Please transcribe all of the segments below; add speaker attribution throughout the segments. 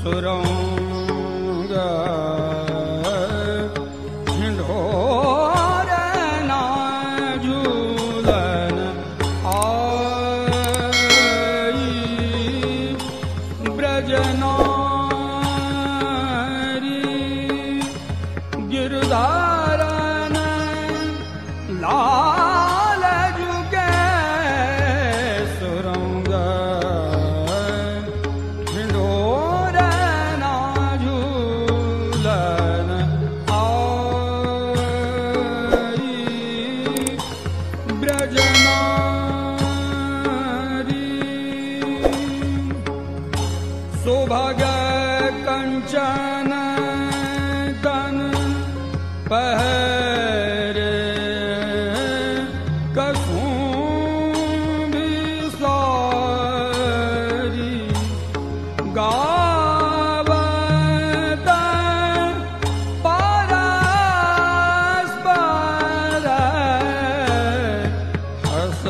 Speaker 1: सुरंग ढोर ना झूलन आई ब्रजनारी गिरधारन लाल जुगे सुरंग ढोर ना झूलन आई ब्रजनारी सौभाग्य कंचन तन पहरे कसुंभी सारी गावत परस्पर हस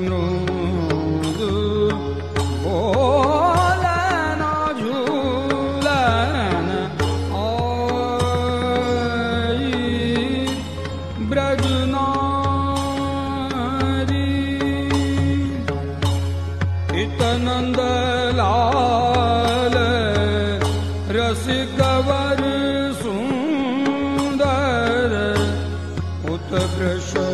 Speaker 1: मृदु बोलन झूलन आई ब्रजनारी इतनंद लाल रसिक वर सुंदर उत्कृष्ट